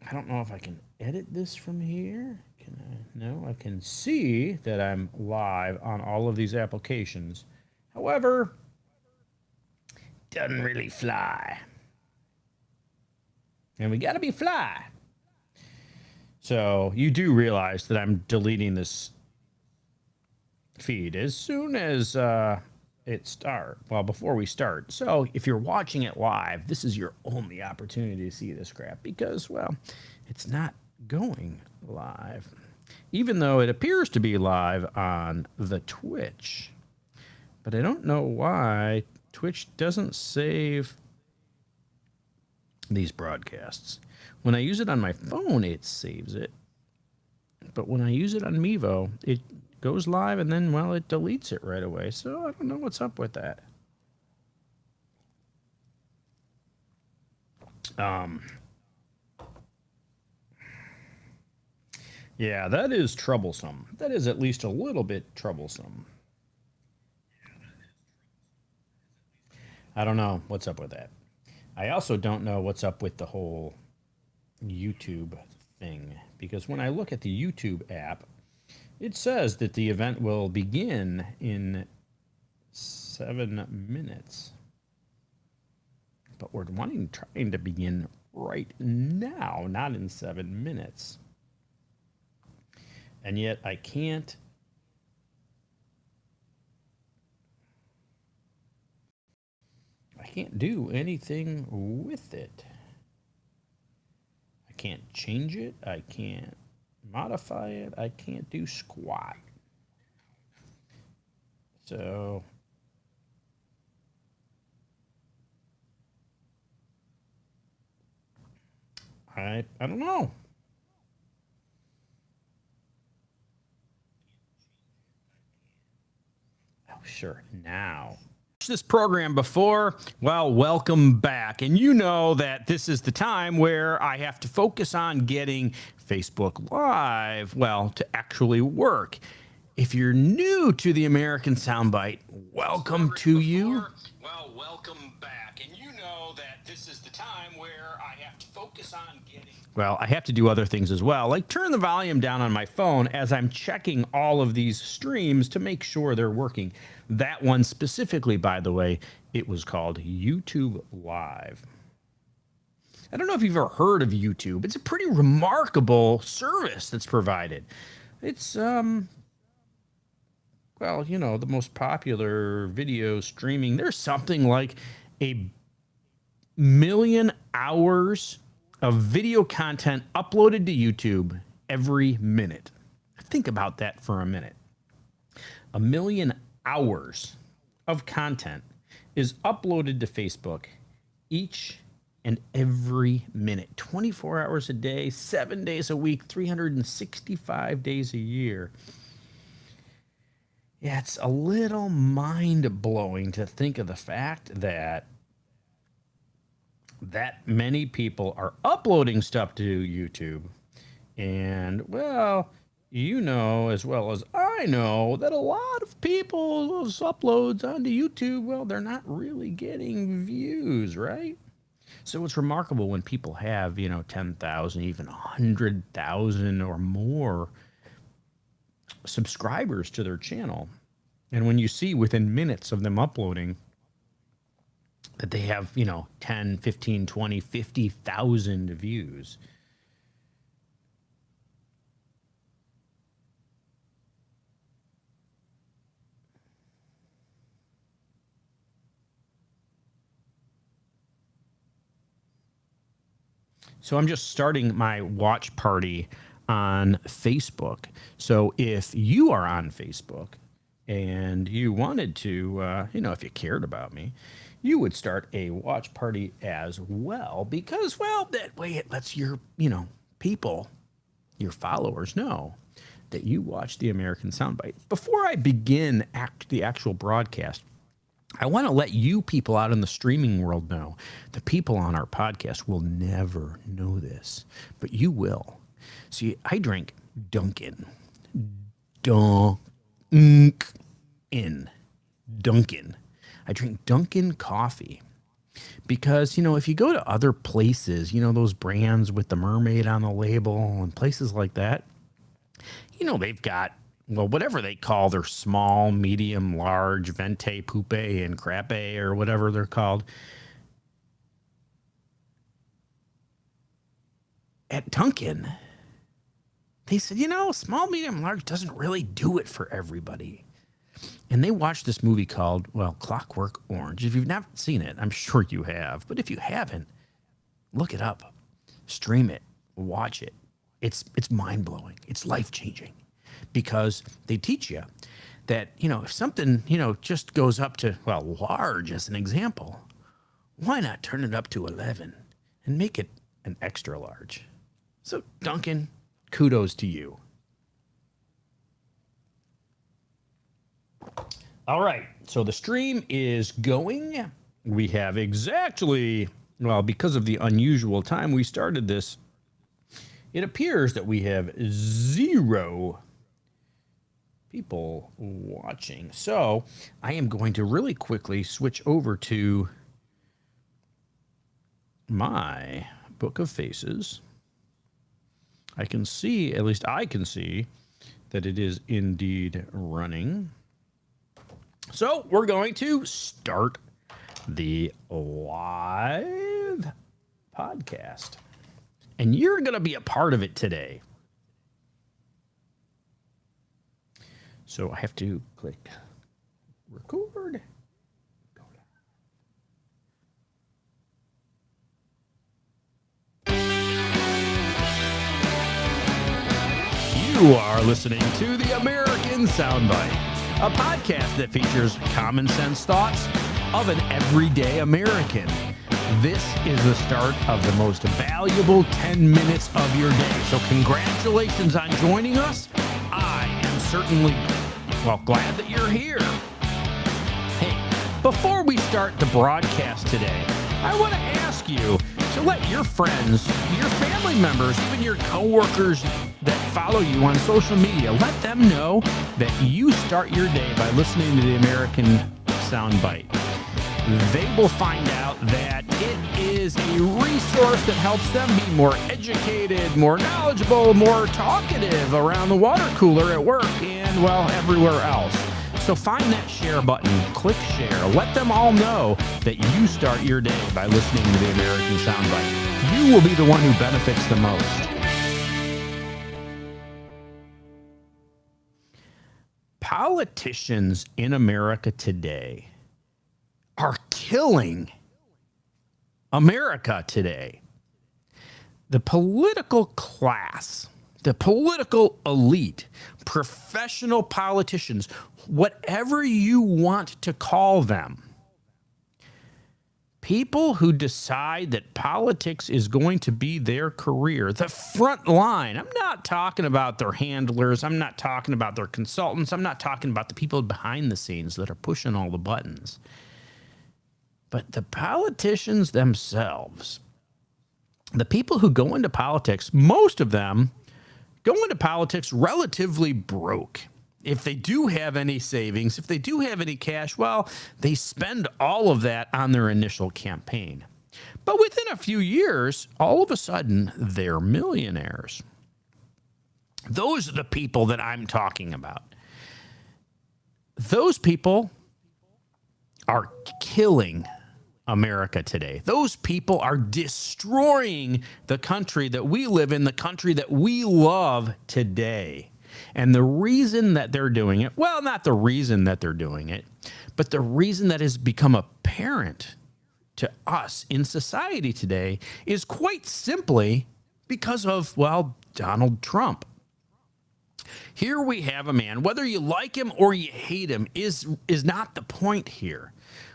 I don't know if I can edit this from here. Can I? No, I can see that I'm live on all of these applications. However, doesn't really fly. And we got to be fly. So you do realize that I'm deleting this feed as soon as it start. Well, before we start. So if you're watching it live, this is your only opportunity to see this crap because, well, it's not going live. Even though it appears to be live on the Twitch. But I don't know why Twitch doesn't save these broadcasts. When I use it on my phone, it saves it. But when I use it on Mevo, it goes live and then, well, it deletes it right away. So I don't know what's up with that. Yeah, that is troublesome. That is at least a little bit troublesome. I don't know what's up with that. I also don't know what's up with the whole YouTube thing because when I look at the YouTube app, it says that the event will begin in 7 minutes. But we're trying to begin right now, not in 7 minutes. And yet I can't do anything with it. I can't change it. I can't modify it. I can't do squat. So I don't know. Oh, sure. Now this program before, well, welcome back. And you know that this is the time where I have to focus on getting Facebook Live, well, to actually work. If you're new to the American Soundbite, welcome to you. Well, welcome back. And you know that this is the time where I have to focus on getting... Well, I have to do other things as well, like turn the volume down on my phone as I'm checking all of these streams to make sure they're working. That one specifically, by the way, it was called YouTube Live. I don't know if you've ever heard of YouTube. It's a pretty remarkable service that's provided. It's, well, you know, the most popular video streaming. There's something like 1 million hours of video content uploaded to YouTube every minute. Think about that for a minute. 1 million hours of content is uploaded to Facebook each and every minute, 24 hours a day, 7 days a week, 365 days a year. Yeah, it's a little mind-blowing to think of the fact that many people are uploading stuff to YouTube. And, well, you know as well as I know that a lot of people's uploads onto YouTube, well, they're not really getting views, right? So it's remarkable when people have, you know, 10,000, even 100,000 or more subscribers to their channel. And when you see within minutes of them uploading that they have, you know, 10, 15, 20, 50,000 views. So I'm just starting my watch party on Facebook. So if you are on Facebook and you wanted to, you know, if you cared about me, you would start a watch party as well because, well, that way it lets your, you know, people, your followers know that you watch the American Soundbite. Before I begin the actual broadcast, I want to let you people out in the streaming world know. The people on our podcast will never know this, but you will. See, I drink Dunkin'. Dunkin'. I drink Dunkin' coffee. Because, if you go to other places, those brands with the mermaid on the label and places like that, they've got, well, whatever they call their small, medium, large, venti, poupe, and crepe, or whatever they're called. At Dunkin', they said, small, medium, large doesn't really do it for everybody. And they watched this movie called, Clockwork Orange. If you've not seen it, I'm sure you have. But if you haven't, look it up, stream it, watch it. It's mind-blowing. It's life-changing because they teach you that, if something, just goes up to, large as an example, why not turn it up to 11 and make it an extra large? So, Duncan, kudos to you. All right, so the stream is going. We have exactly, because of the unusual time we started this, it appears that we have 0 people watching. So I am going to really quickly switch over to my Book of Faces. I can see, at least I can see, that it is indeed running. So we're going to start the live podcast. And you're going to be a part of it today. So I have to click record. You are listening to The American Soundbite, a podcast that features common sense thoughts of an everyday American. This is the start of the most valuable 10 minutes of your day. So congratulations on joining us. I am certainly, glad that you're here. Hey, before we start the broadcast today, I want to ask you to let your friends, your family members, even your coworkers that follow you on social media, let them know that you start your day by listening to the American Soundbite. They will find out that it is a resource that helps them be more educated, more knowledgeable, more talkative around the water cooler at work and, everywhere else. So find that share button, click share, let them all know that you start your day by listening to the American Soundbite. You will be the one who benefits the most. Politicians in America today are killing America today. The political class, the political elite, professional politicians, whatever you want to call them, people who decide that politics is going to be their career, the front line. I'm not talking about their handlers. I'm not talking about their consultants. I'm not talking about the people behind the scenes that are pushing all the buttons. But the politicians themselves, the people who go into politics, most of them go into politics relatively broke. If they do have any savings, if they do have any cash, they spend all of that on their initial campaign. But within a few years, all of a sudden, they're millionaires. Those are the people that I'm talking about. Those people are killing America today. Those people are destroying the country that we live in, the country that we love today. And the reason that they're doing it, not the reason that they're doing it, but the reason that has become apparent to us in society today is quite simply because of, Donald Trump. Here we have a man, whether you like him or you hate him is not the point here.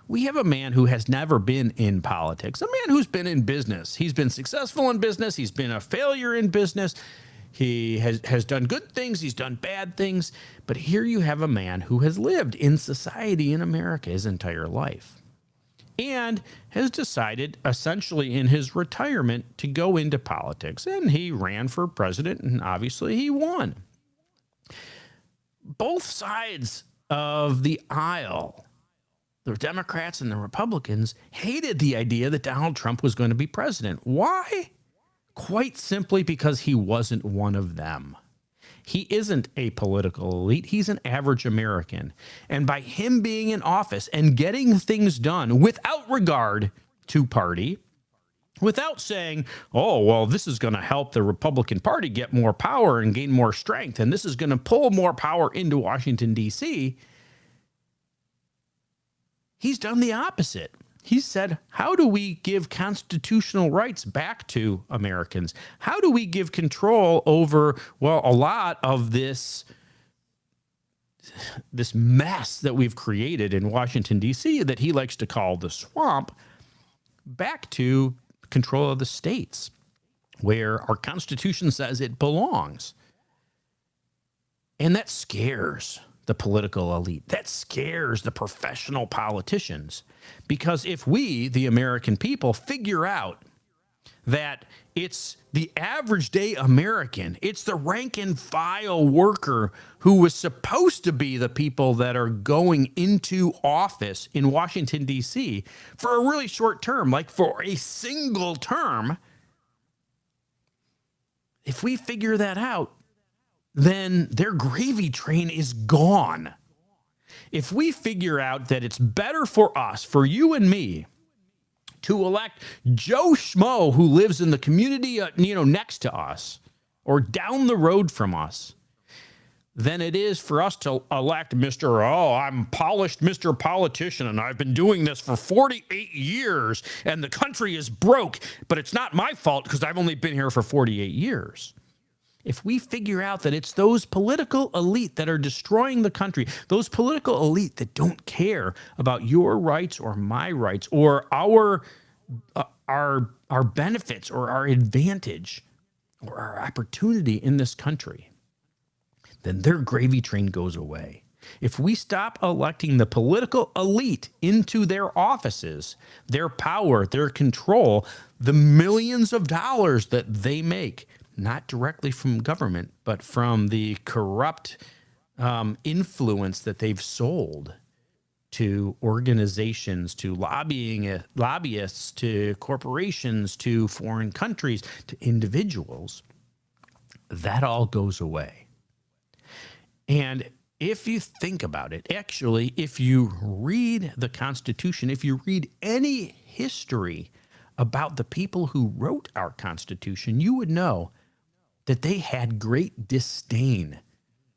We have a man who has never been in politics, a man who's been in business. He's been successful in business. He's been a failure in business. He has done good things. He's done bad things. But here you have a man who has lived in society in America his entire life and has decided essentially in his retirement to go into politics. And he ran for president and obviously he won. Both sides of the aisle the Democrats and the Republicans hated the idea that Donald Trump was going to be president. Why? Quite simply because he wasn't one of them. He isn't a political elite. He's an average American. And by him being in office and getting things done without regard to party, without saying, oh, well, this is going to help the Republican Party get more power and gain more strength, and this is going to pull more power into Washington, D.C., he's done the opposite. He said, how do we give constitutional rights back to Americans? How do we give control over, well, a lot of this mess that we've created in Washington, D.C., that he likes to call the swamp, back to control of the states, where our Constitution says it belongs? And that scares the political elite. That scares the professional politicians. Because if we, the American people, figure out that it's the average day American, it's the rank and file worker who was supposed to be the people that are going into office in Washington, D.C. for a really short term, like for a single term, if we figure that out, then their gravy train is gone. If we figure out that it's better for us, for you and me, to elect Joe Schmo who lives in the community, next to us or down the road from us, than it is for us to elect I'm polished Mr. Politician, and I've been doing this for 48 years, and the country is broke, but it's not my fault because I've only been here for 48 years. If we figure out that it's those political elite that are destroying the country, those political elite that don't care about your rights or my rights or our benefits or our advantage or our opportunity in this country, then their gravy train goes away. If we stop electing the political elite into their offices, their power, their control, the millions of dollars that they make, not directly from government, but from the corrupt influence that they've sold to organizations, to lobbyists, to corporations, to foreign countries, to individuals, that all goes away. And if you think about it, actually, if you read the Constitution, if you read any history about the people who wrote our Constitution, you would know that they had great disdain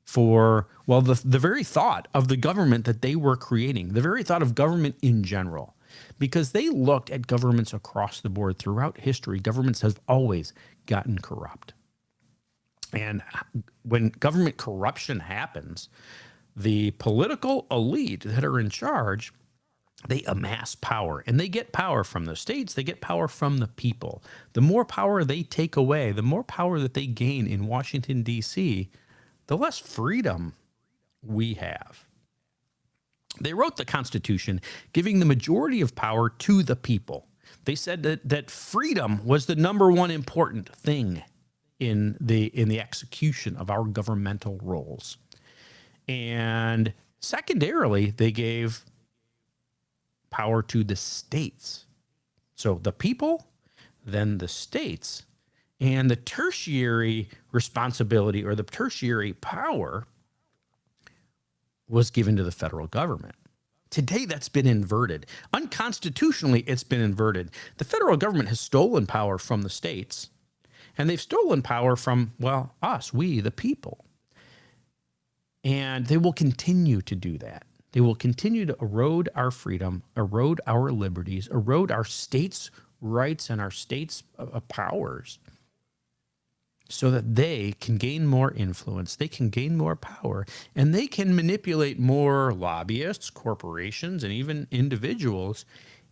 for, well, the very thought of the government that they were creating, the very thought of government in general, because they looked at governments across the board. Throughout history, governments have always gotten corrupt. And when government corruption happens, the political elite that are in charge, they amass power, and they get power from the states. They get power from the people. The more power they take away, the more power that they gain in Washington, D.C., the less freedom we have. They wrote the Constitution giving the majority of power to the people. They said that freedom was the number one important thing in the execution of our governmental roles. And secondarily, they gave power to the states. So the people, then the states, and the tertiary responsibility or the tertiary power was given to the federal government. Today, that's been inverted. Unconstitutionally, it's been inverted. The federal government has stolen power from the states, and they've stolen power from, well, us, we, the people. And they will continue to do that. They will continue to erode our freedom, erode our liberties, erode our states' rights and our states' powers so that they can gain more influence, they can gain more power, and they can manipulate more lobbyists, corporations, and even individuals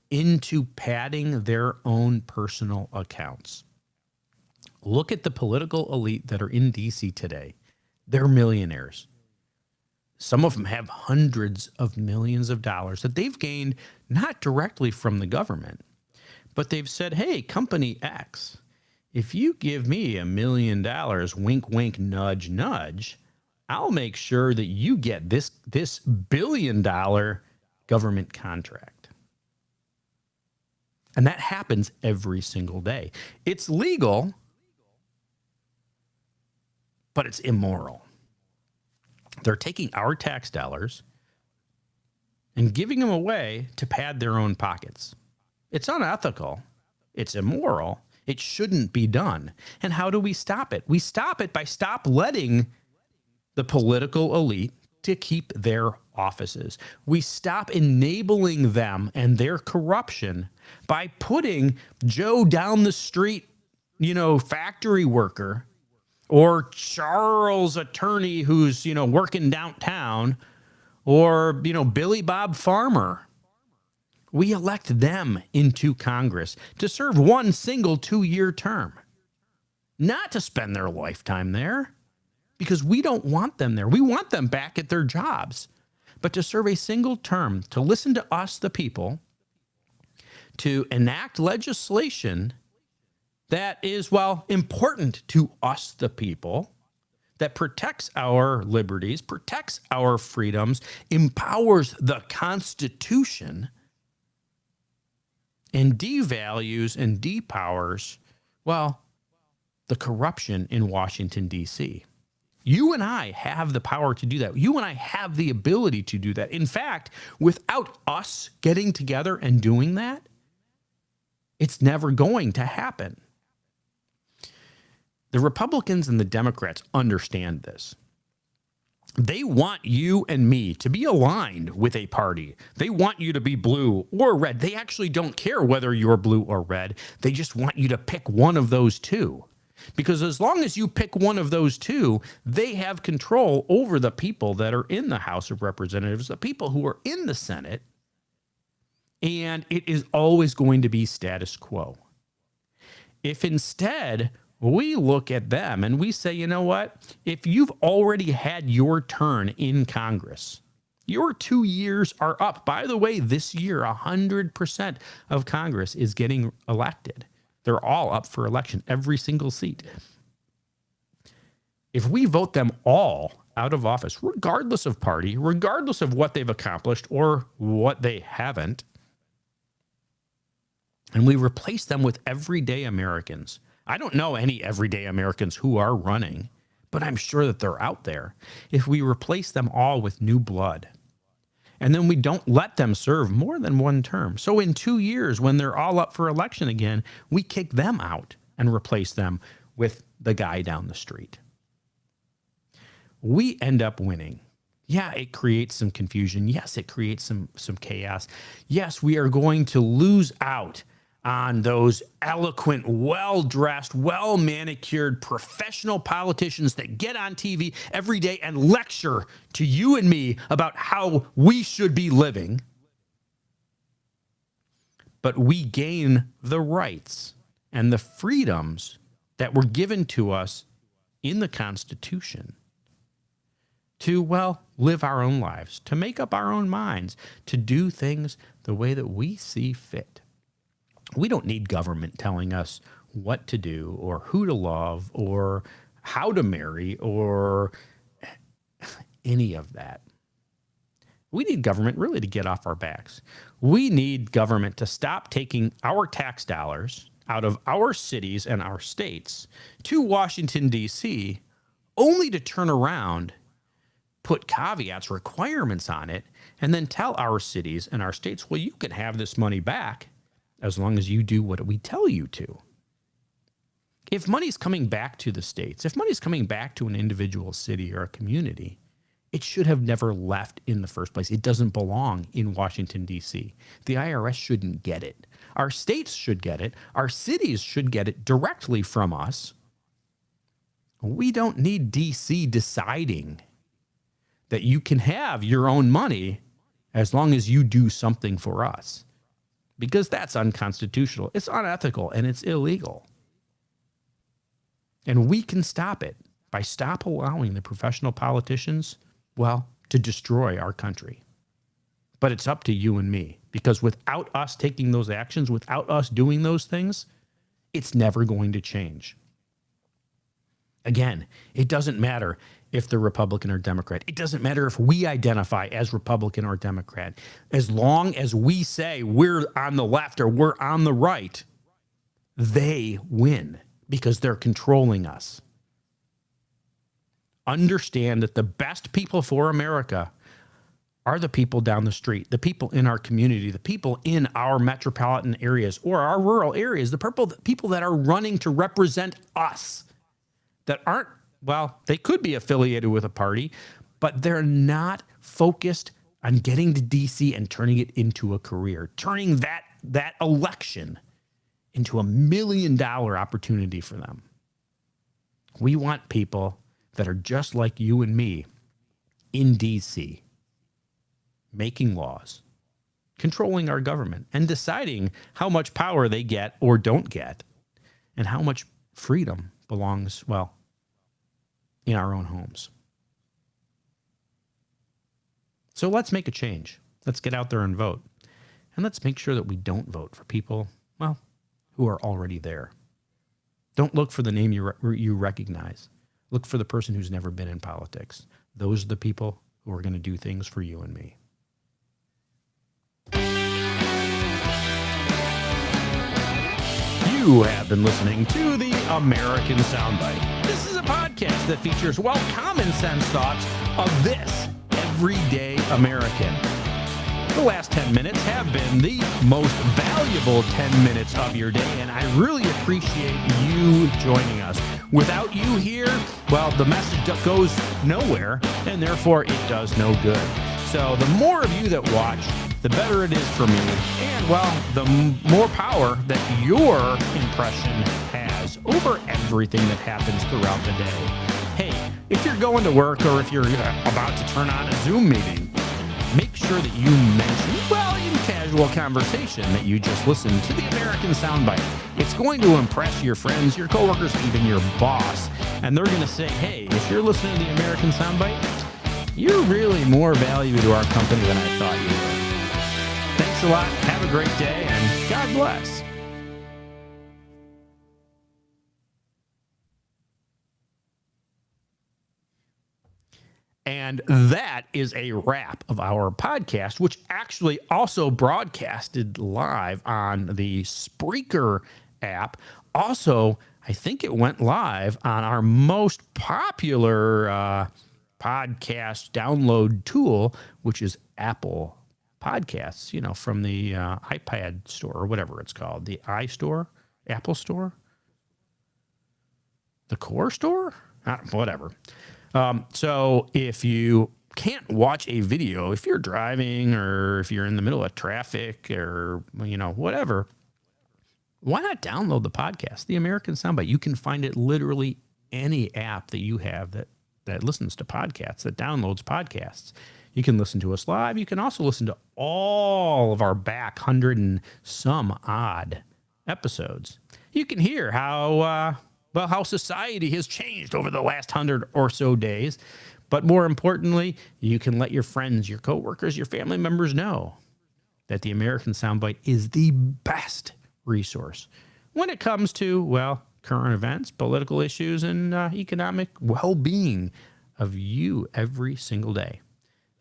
into padding their own personal accounts. Look at the political elite that are in D.C. today. They're millionaires. Some of them have hundreds of millions of dollars that they've gained not directly from the government, but they've said, hey, company X, if you give me $1 million, wink, wink, nudge, nudge, I'll make sure that you get this $1 billion government contract. And that happens every single day. It's legal, but it's immoral. They're taking our tax dollars and giving them away to pad their own pockets. It's unethical. It's immoral. It shouldn't be done. And how do we stop it? We stop it by letting the political elite to keep their offices. We stop enabling them and their corruption by putting Joe down the street, factory worker, or Charles attorney who's, working downtown, or, Billy Bob Farmer. We elect them into Congress to serve one single 2-year term, not to spend their lifetime there, because we don't want them there. We want them back at their jobs, but to serve a single term, to listen to us, the people, to enact legislation that is, important to us, the people, that protects our liberties, protects our freedoms, empowers the Constitution, and devalues and depowers, the corruption in Washington, D.C. You and I have the power to do that. You and I have the ability to do that. In fact, without us getting together and doing that, it's never going to happen. The Republicans and the Democrats understand this. They want you and me to be aligned with a party. They want you to be blue or red. They actually don't care whether you're blue or red. They just want you to pick one of those two. Because as long as you pick one of those two, they have control over the people that are in the House of Representatives, the people who are in the Senate, and it is always going to be status quo. If instead we look at them and we say, you know what? If you've already had your turn in Congress, your 2 years are up. By the way, this year, 100% of Congress is getting elected. They're all up for election, every single seat. If we vote them all out of office, regardless of party, regardless of what they've accomplished or what they haven't, and we replace them with everyday Americans. I don't know any everyday Americans who are running, but I'm sure that they're out there. If we replace them all with new blood, and then we don't let them serve more than one term. So in 2 years, when they're all up for election again, we kick them out and replace them with the guy down the street. We end up winning. Yeah, it creates some confusion. Yes, it creates some chaos. Yes, we are going to lose out on those eloquent, well-dressed, well-manicured, professional politicians that get on TV every day and lecture to you and me about how we should be living. But we gain the rights and the freedoms that were given to us in the Constitution to, live our own lives, to make up our own minds, to do things the way that we see fit. We don't need government telling us what to do or who to love or how to marry or any of that. We need government really to get off our backs. We need government to stop taking our tax dollars out of our cities and our states to Washington, D.C., only to turn around, put caveats, requirements on it, and then tell our cities and our states, you can have this money back as long as you do what we tell you to. If money's coming back to the states, if money's coming back to an individual city or a community, it should have never left in the first place. It doesn't belong in Washington, D.C. The IRS shouldn't get it. Our states should get it. Our cities should get it directly from us. We don't need D.C. deciding that you can have your own money as long as you do something for us, because that's unconstitutional. It's unethical and it's illegal. And we can stop it by stop allowing the professional politicians, to destroy our country. But it's up to you and me, because without us taking those actions, without us doing those things, it's never going to change. Again, it doesn't matter if they're Republican or Democrat. It doesn't matter if we identify as Republican or Democrat. As long as we say we're on the left or we're on the right, they win because they're controlling us. Understand that the best people for America are the people down the street, the people in our community, the people in our metropolitan areas or our rural areas, the people that are running to represent us, that aren't, well, they could be affiliated with a party, but they're not focused on getting to DC and turning it into a career, turning that election into $1 million opportunity for them. We want people that are just like you and me in DC, making laws, controlling our government, and deciding how much power they get or don't get, and how much freedom belongs, well, in our own homes. So let's make a change. Let's get out there and vote. And let's make sure that we don't vote for people, well, who are already there. Don't look for the name you recognize. Look for the person who's never been in politics. Those are the people who are going to do things for you and me. You have been listening to the American Soundbite. This is a podcast that features, well, common sense thoughts of this everyday American. The last 10 minutes have been the most valuable 10 minutes of your day, and I really appreciate you joining us. Without you here, well, the message goes nowhere, and therefore it does no good. So the more of you that watch, the better it is for me, and, well, the more power that your impression has over everything that happens throughout the day. Hey, if you're going to work or if you're about to turn on a Zoom meeting, make sure that you mention, well, in casual conversation, that you just listened to the American Soundbite. It's going to impress your friends, your coworkers, even your boss, and they're going to say, hey, if you're listening to the American Soundbite, you're really more value to our company than I thought you were. Thanks a lot. Have a great day, and God bless. And that is a wrap of our podcast, which actually also broadcasted live on the Spreaker app. Also, I think it went live on our most popular podcast download tool, which is Apple Podcasts, from the iPad store or whatever it's called, the iStore, Apple Store, the Core Store, whatever. So if you can't watch a video, if you're driving or if you're in the middle of traffic or, whatever, why not download the podcast, The American Soundbite? You can find it literally any app that you have that listens to podcasts, that downloads podcasts. You can listen to us live. You can also listen to all of our back 100 and some odd episodes. You can hear how society has changed over the last 100 or so days. But more importantly, you can let your friends, your coworkers, your family members know that the American Soundbite is the best resource when it comes to, well, current events, political issues, and economic well-being of you every single day.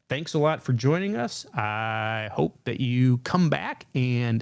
Thanks a lot for joining us. I hope that you come back and